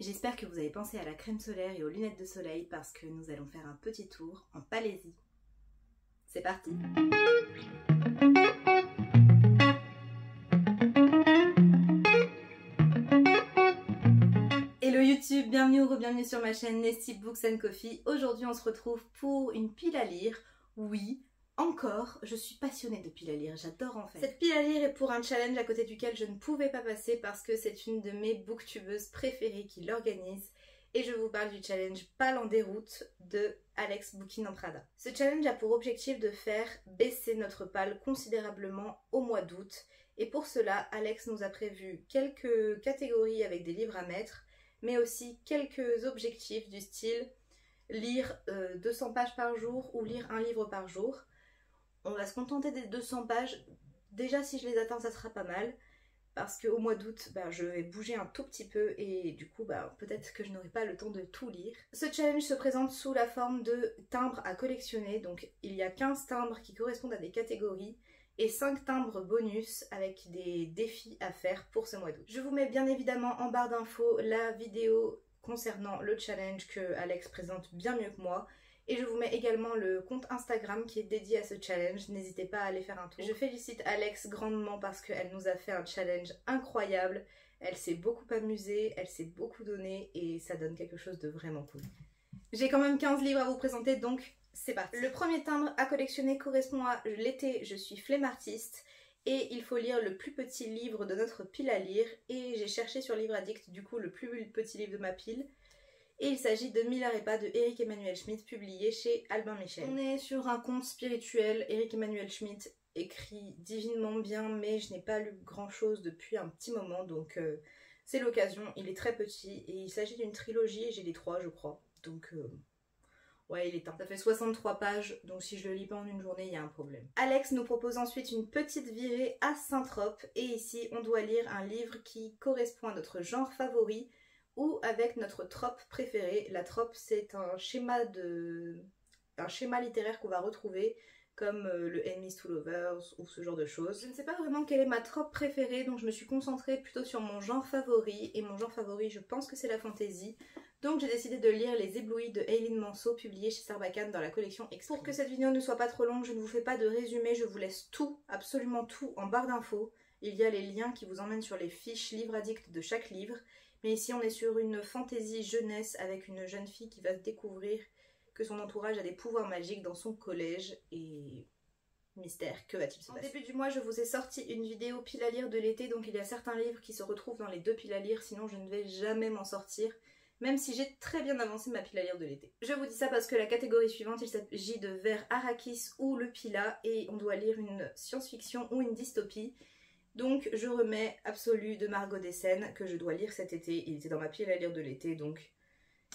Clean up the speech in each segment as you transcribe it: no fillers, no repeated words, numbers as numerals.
J'espère que vous avez pensé à la crème solaire et aux lunettes de soleil parce que nous allons faire un petit tour en Palaisie. C'est parti! Hello YouTube, bienvenue ou re-bienvenue sur ma chaîne Nesty Books & Coffee. Aujourd'hui on se retrouve pour une pile à lire. Oui, encore, je suis passionnée de piles à lire, j'adore en fait. Cette pile à lire est pour un challenge à côté duquel je ne pouvais pas passer parce que c'est une de mes booktubeuses préférées qui l'organise. Et je vous parle du challenge Pal en déroute de Alex Bookin en Prada. Ce challenge a pour objectif de faire baisser notre pal considérablement au mois d'août. Et pour cela, Alex nous a prévu quelques catégories avec des livres à mettre, mais aussi quelques objectifs du style lire 200 pages par jour ou lire un livre par jour. On va se contenter des 200 pages. Déjà, si je les atteins, ça sera pas mal. Parce qu'au mois d'août, je vais bouger un tout petit peu et du coup, peut-être que je n'aurai pas le temps de tout lire. Ce challenge se présente sous la forme de timbres à collectionner. Donc, il y a 15 timbres qui correspondent à des catégories et 5 timbres bonus avec des défis à faire pour ce mois d'août. Je vous mets bien évidemment en barre d'infos la vidéo concernant le challenge que Alex présente bien mieux que moi. Et je vous mets également le compte Instagram qui est dédié à ce challenge, n'hésitez pas à aller faire un tour. Je félicite Alex grandement parce qu'elle nous a fait un challenge incroyable. Elle s'est beaucoup amusée, elle s'est beaucoup donnée et ça donne quelque chose de vraiment cool. J'ai quand même 15 livres à vous présenter donc c'est parti. Le premier timbre à collectionner correspond à l'été, je suis flemmartiste. Et il faut lire le plus petit livre de notre pile à lire. Et j'ai cherché sur Livre Addict du coup le plus petit livre de ma pile. Et il s'agit de Mille et pas de Eric Emmanuel Schmitt, publié chez Albin Michel. On est sur un conte spirituel. Eric Emmanuel Schmitt écrit divinement bien, mais je n'ai pas lu grand chose depuis un petit moment, donc c'est l'occasion. Il est très petit et il s'agit d'une trilogie et j'ai les 3 je crois. Donc ouais, il est temps. Ça fait 63 pages, donc si je le lis pas en une journée, il y a un problème. Alex nous propose ensuite une petite virée à Saint-Trope et ici on doit lire un livre qui correspond à notre genre favori ou avec notre trope préférée. La trope, c'est un schéma littéraire qu'on va retrouver comme le Enemies to Lovers ou ce genre de choses. Je ne sais pas vraiment quelle est ma trope préférée, donc je me suis concentrée plutôt sur mon genre favori. Et mon genre favori, je pense que c'est la fantasy. Donc j'ai décidé de lire Les Éblouis de Eileen Manceau, publié chez Sarbacane dans la collection Exprime. Pour que cette vidéo ne soit pas trop longue, je ne vous fais pas de résumé, je vous laisse tout, absolument tout en barre d'infos. Il y a les liens qui vous emmènent sur les fiches Livre Addict de chaque livre. Mais ici on est sur une fantaisie jeunesse avec une jeune fille qui va découvrir que son entourage a des pouvoirs magiques dans son collège et mystère, que va-t-il se passer? En début du mois je vous ai sorti une vidéo pile à lire de l'été, donc il y a certains livres qui se retrouvent dans les 2 piles à lire, sinon je ne vais jamais m'en sortir, même si j'ai très bien avancé ma pile à lire de l'été. Je vous dis ça parce que la catégorie suivante, il s'agit de Vers Arrakis ou Le Pila et on doit lire une science-fiction ou une dystopie. Donc je remets Absolu de Margot Dessen que je dois lire cet été. Il était dans ma pile à lire de l'été donc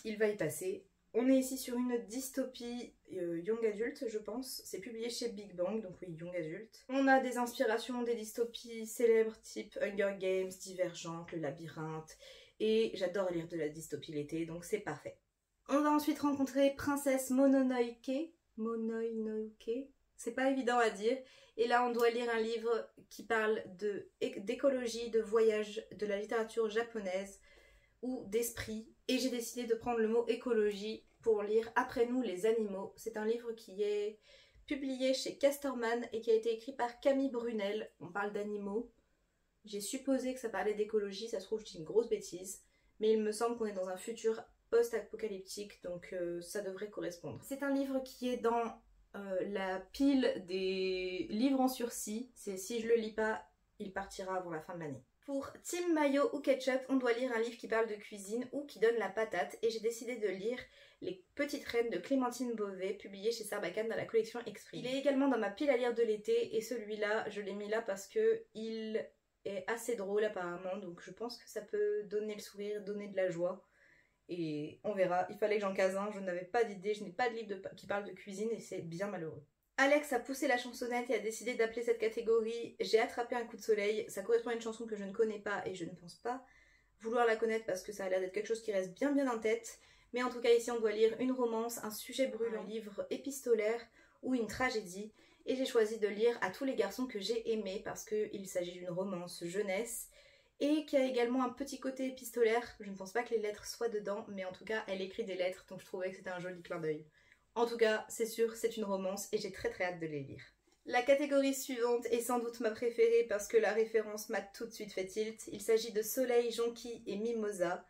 il va y passer. On est ici sur une dystopie young adulte je pense. C'est publié chez Big Bang donc oui young adulte. On a des inspirations des dystopies célèbres type Hunger Games, Divergente, Le Labyrinthe. Et j'adore lire de la dystopie l'été donc c'est parfait. On va ensuite rencontrer Princesse Mononoke. C'est pas évident à dire. Et là, on doit lire un livre qui parle d'écologie, de voyage, de la littérature japonaise ou d'esprit. Et j'ai décidé de prendre le mot écologie pour lire Après nous les animaux. C'est un livre qui est publié chez Casterman et qui a été écrit par Camille Brunel. On parle d'animaux. J'ai supposé que ça parlait d'écologie, ça se trouve je dis une grosse bêtise. Mais il me semble qu'on est dans un futur post-apocalyptique, donc ça devrait correspondre. C'est un livre qui est dans la pile des livres en sursis. C'est si je le lis pas, il partira avant la fin de l'année. Pour Team Mayo ou Ketchup, on doit lire un livre qui parle de cuisine ou qui donne la patate. Et j'ai décidé de lire Les Petites Reines de Clémentine Beauvais, publié chez Sarbacane dans la collection Exprime. Il est également dans ma pile à lire de l'été et celui-là, je l'ai mis là parce que il est assez drôle apparemment. Donc je pense que ça peut donner le sourire, donner de la joie. Et on verra, il fallait que j'en case un, je n'avais pas d'idée, je n'ai pas de livre qui parle de cuisine et c'est bien malheureux. Alex a poussé la chansonnette et a décidé d'appeler cette catégorie J'ai attrapé un coup de soleil. Ça correspond à une chanson que je ne connais pas et je ne pense pas vouloir la connaître parce que ça a l'air d'être quelque chose qui reste bien en tête. Mais en tout cas ici on doit lire une romance, un sujet brûlant, un livre épistolaire ou une tragédie. Et j'ai choisi de lire À tous les garçons que j'ai aimés parce qu'il s'agit d'une romance jeunesse. et qui a également un petit côté épistolaire. Je ne pense pas que les lettres soient dedans, mais en tout cas elle écrit des lettres, donc je trouvais que c'était un joli clin d'œil. En tout cas, c'est sûr, c'est une romance et j'ai très hâte de les lire. La catégorie suivante est sans doute ma préférée parce que la référence m'a tout de suite fait tilt. Il s'agit de Soleil, Jonquille et Mimosa.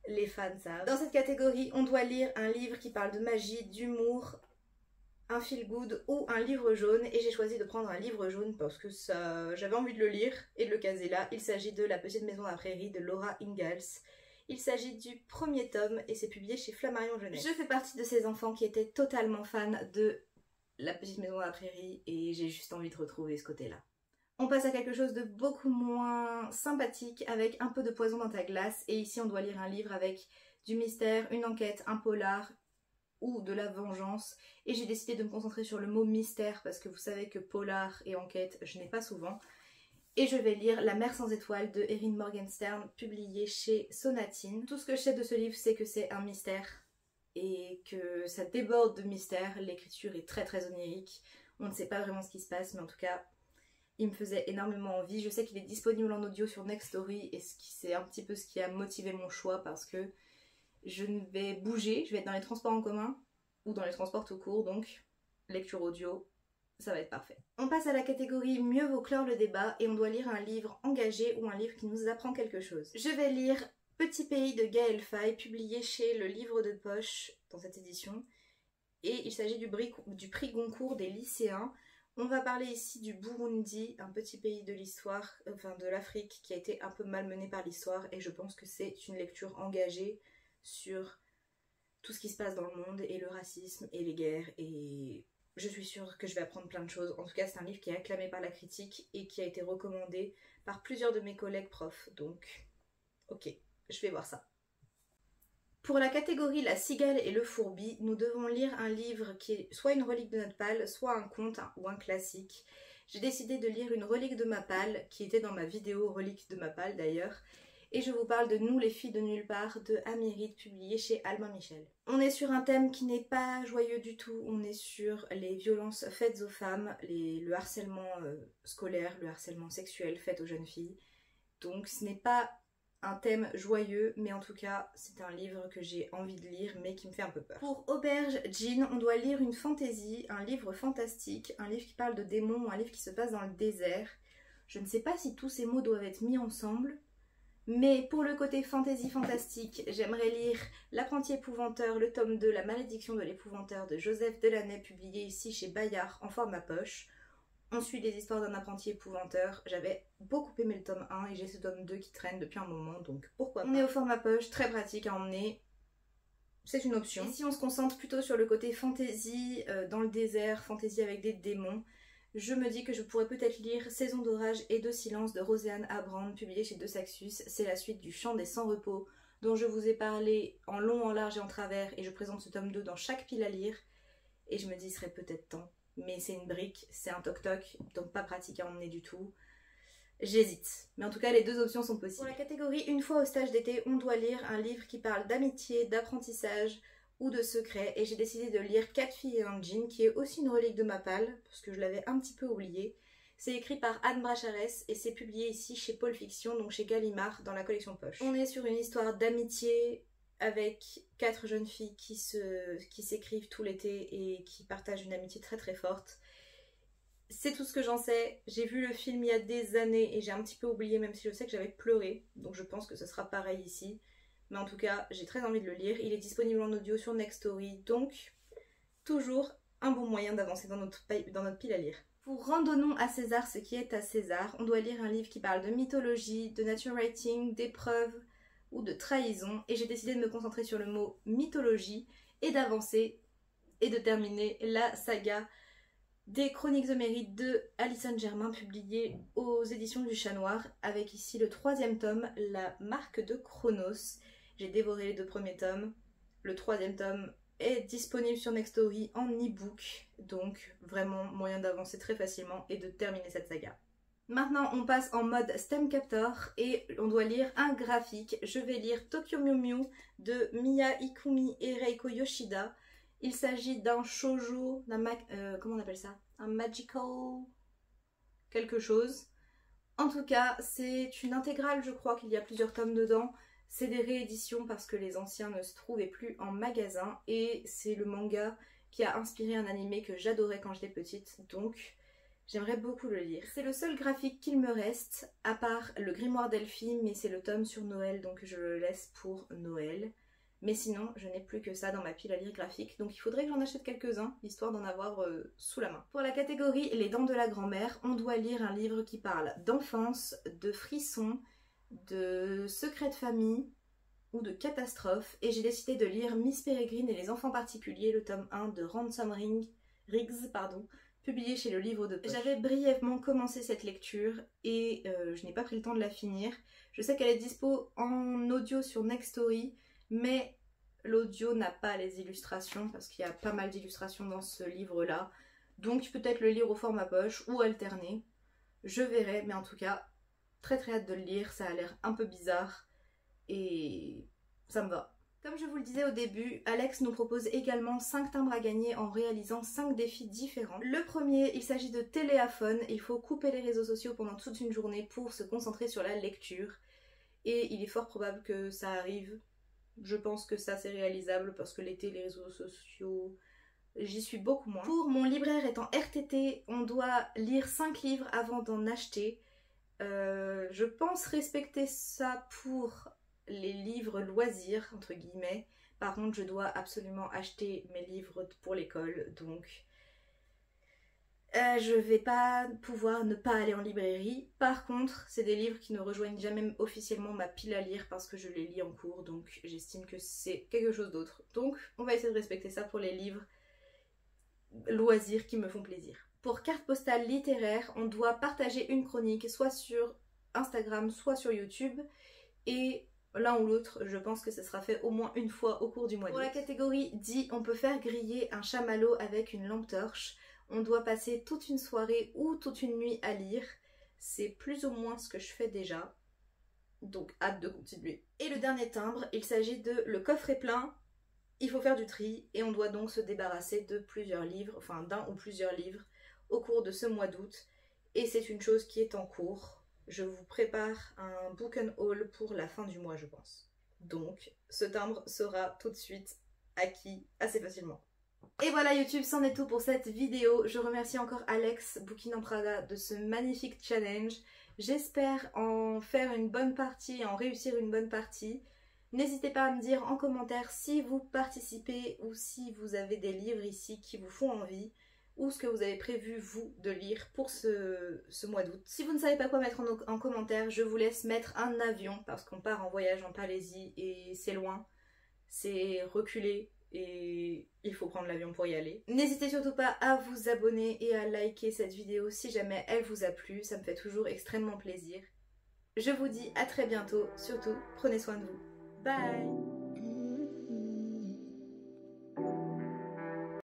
Les fans savent. Dans cette catégorie, on doit lire un livre qui parle de magie, d'humour, un feel good ou un livre jaune, et j'ai choisi de prendre un livre jaune parce que j'avais envie de le lire et de le caser là. Il s'agit de La Petite Maison à la Prairie de Laura Ingalls. Il s'agit du premier tome et c'est publié chez Flammarion Jeunesse. Je fais partie de ces enfants qui étaient totalement fans de La Petite Maison à la Prairie et j'ai juste envie de retrouver ce côté-là. On passe à quelque chose de beaucoup moins sympathique avec un peu de poison dans ta glace, et ici on doit lire un livre avec du mystère, une enquête, un polar ou de la vengeance, et j'ai décidé de me concentrer sur le mot mystère parce que vous savez que polar et enquête je n'ai pas souvent, et je vais lire La mer sans étoiles de Erin Morgenstern, publié chez Sonatine. Tout ce que je sais de ce livre, c'est que c'est un mystère et que ça déborde de mystère. L'écriture est très onirique, on ne sait pas vraiment ce qui se passe, mais en tout cas il me faisait énormément envie. Je sais qu'il est disponible en audio sur Nextory et c'est un petit peu ce qui a motivé mon choix parce que je vais bouger, je vais être dans les transports en commun ou dans les transports tout court, donc lecture audio, ça va être parfait. On passe à la catégorie Mieux vaut clore le débat et on doit lire un livre engagé ou un livre qui nous apprend quelque chose. Je vais lire Petit pays de Gaël Faye, publié chez Le Livre de Poche dans cette édition, et il s'agit du prix Goncourt des lycéens. On va parler ici du Burundi, un petit pays de l'histoire, enfin de l'Afrique, qui a été un peu malmené par l'histoire, et je pense que c'est une lecture engagée sur tout ce qui se passe dans le monde et le racisme et les guerres, et je suis sûre que je vais apprendre plein de choses. En tout cas, c'est un livre qui est acclamé par la critique et qui a été recommandé par plusieurs de mes collègues profs, donc ok, je vais voir ça. Pour la catégorie La Cigale et le Fourbi, nous devons lire un livre qui est soit une relique de notre palle, soit un conte ou un classique. J'ai décidé de lire une relique de ma palle, qui était dans ma vidéo relique de ma palle d'ailleurs, et je vous parle de Nous les filles de nulle part de Amérite, publié chez Albin Michel. On est sur un thème qui n'est pas joyeux du tout, on est sur les violences faites aux femmes, le harcèlement scolaire, le harcèlement sexuel fait aux jeunes filles. Donc ce n'est pas un thème joyeux, mais en tout cas c'est un livre que j'ai envie de lire mais qui me fait un peu peur. Pour Auberge Jean, on doit lire une fantaisie, un livre fantastique, un livre qui parle de démons, un livre qui se passe dans le désert. Je ne sais pas si tous ces mots doivent être mis ensemble, mais pour le côté fantaisie fantastique, j'aimerais lire L'apprenti épouvanteur, le tome 2, La malédiction de l'épouvanteur de Joseph Delaney, publié ici chez Bayard en format poche. On suit les histoires d'un apprenti épouvanteur. J'avais beaucoup aimé le tome 1 et j'ai ce tome 2 qui traîne depuis un moment, donc pourquoi pas. On est au format poche, très pratique à emmener. C'est une option. Ici on se concentre plutôt sur le côté fantaisie, dans le désert, fantaisie avec des démons. Je me dis que je pourrais peut-être lire Saison d'orage et de silence de Roséanne Abrand, publié chez De Saxus. C'est la suite du Chant des sans repos, dont je vous ai parlé en long, en large et en travers, et je présente ce tome 2 dans chaque pile à lire. Et je me dis, il serait peut-être temps. Mais c'est une brique, c'est un toc-toc, donc pas pratique à emmener du tout. J'hésite. Mais en tout cas, les deux options sont possibles. Pour la catégorie Une fois au stage d'été, on doit lire un livre qui parle d'amitié, d'apprentissage ou de secret. Et j'ai décidé de lire 4 filles et un jean, qui est aussi une relique de ma palle, parce que je l'avais un petit peu oublié. C'est écrit par Anne Bracharès et c'est publié ici chez Paul Fiction, donc chez Gallimard, dans la collection Poche. On est sur une histoire d'amitié avec 4 jeunes filles qui s'écrivent tout l'été et qui partagent une amitié très forte. C'est tout ce que j'en sais. J'ai vu le film il y a des années et j'ai un petit peu oublié, même si je sais que j'avais pleuré, donc je pense que ce sera pareil ici. Mais en tout cas, j'ai très envie de le lire. Il est disponible en audio sur Nextory, donc toujours un bon moyen d'avancer dans notre pile à lire. Pour Rendons à César ce qui est à César, on doit lire un livre qui parle de mythologie, de nature writing, d'épreuves ou de trahison, et j'ai décidé de me concentrer sur le mot mythologie et d'avancer et de terminer la saga des Chroniques homériques de Alison Germain, publiée aux éditions du Chat Noir, avec ici le 3e tome, La marque de Chronos. J'ai dévoré les 2 premiers tomes, le 3e tome est disponible sur Nextory en e-book, donc vraiment moyen d'avancer très facilement et de terminer cette saga. Maintenant on passe en mode STEM Captor et on doit lire un graphique. Je vais lire Tokyo Mew Mew de Miya Ikumi et Reiko Yoshida. Il s'agit d'un shoujo, comment on appelle ça? Un magical quelque chose. En tout cas, c'est une intégrale, je crois qu'il y a plusieurs tomes dedans. C'est des rééditions parce que les anciens ne se trouvaient plus en magasin et c'est le manga qui a inspiré un animé que j'adorais quand j'étais petite, donc j'aimerais beaucoup le lire. C'est le seul graphique qu'il me reste, à part le grimoire d'Elphie, mais c'est le tome sur Noël, donc je le laisse pour Noël. Mais sinon, je n'ai plus que ça dans ma pile à lire graphique, donc il faudrait que j'en achète quelques-uns, histoire d'en avoir sous la main. Pour la catégorie Les dents de la grand-mère, on doit lire un livre qui parle d'enfance, de frissons, de secrets de famille ou de catastrophes, et j'ai décidé de lire Miss Peregrine et les enfants particuliers, le tome 1 de Ransom Riggs, publié chez le Livre de Poche. J'avais brièvement commencé cette lecture et je n'ai pas pris le temps de la finir. Je sais qu'elle est dispo en audio sur Nextory, mais l'audio n'a pas les illustrations parce qu'il y a pas mal d'illustrations dans ce livre-là. Donc peut-être le lire au format poche ou alterner. Je verrai, mais en tout cas, très hâte de le lire. Ça a l'air un peu bizarre et ça me va. Comme je vous le disais au début, Alex nous propose également 5 timbres à gagner en réalisant 5 défis différents. Le premier, il s'agit de téléaphone. Il faut couper les réseaux sociaux pendant toute une journée pour se concentrer sur la lecture. Et il est fort probable que ça arrive. Je pense que ça c'est réalisable parce que l'été, les réseaux sociaux, j'y suis beaucoup moins. Pour mon libraire étant RTT, on doit lire 5 livres avant d'en acheter. Je pense respecter ça pour les livres loisirs, entre guillemets. Par contre, je dois absolument acheter mes livres pour l'école, donc je vais pas pouvoir ne pas aller en librairie. Par contre, c'est des livres qui ne rejoignent jamais officiellement ma pile à lire parce que je les lis en cours, donc j'estime que c'est quelque chose d'autre. Donc, on va essayer de respecter ça pour les livres loisirs qui me font plaisir. Pour carte postale littéraire, on doit partager une chronique, soit sur Instagram, soit sur YouTube, et l'un ou l'autre, je pense que ça sera fait au moins une fois au cours du mois d'août. Pour la catégorie dit, on peut faire griller un chamallow avec une lampe torche. On doit passer toute une soirée ou toute une nuit à lire. C'est plus ou moins ce que je fais déjà. Donc hâte de continuer. Et le dernier timbre, il s'agit de le coffre est plein, il faut faire du tri et on doit donc se débarrasser de plusieurs livres, enfin d'un ou plusieurs livres au cours de ce mois d'août. Et c'est une chose qui est en cours. Je vous prépare un book and haul pour la fin du mois, je pense. Donc ce timbre sera tout de suite acquis assez facilement. Et voilà YouTube, c'en est tout pour cette vidéo. Je remercie encore Alex Booking en Prada de ce magnifique challenge. J'espère en faire une bonne partie, en réussir une bonne partie. N'hésitez pas à me dire en commentaire si vous participez ou si vous avez des livres ici qui vous font envie ou ce que vous avez prévu vous de lire pour ce mois d'août. Si vous ne savez pas quoi mettre en commentaire, je vous laisse mettre un avion parce qu'on part en voyage en Malaisie et c'est loin, c'est reculé. Et il faut prendre l'avion pour y aller. N'hésitez surtout pas à vous abonner et à liker cette vidéo si jamais elle vous a plu, ça me fait toujours extrêmement plaisir. Je vous dis à très bientôt, surtout prenez soin de vous. Bye!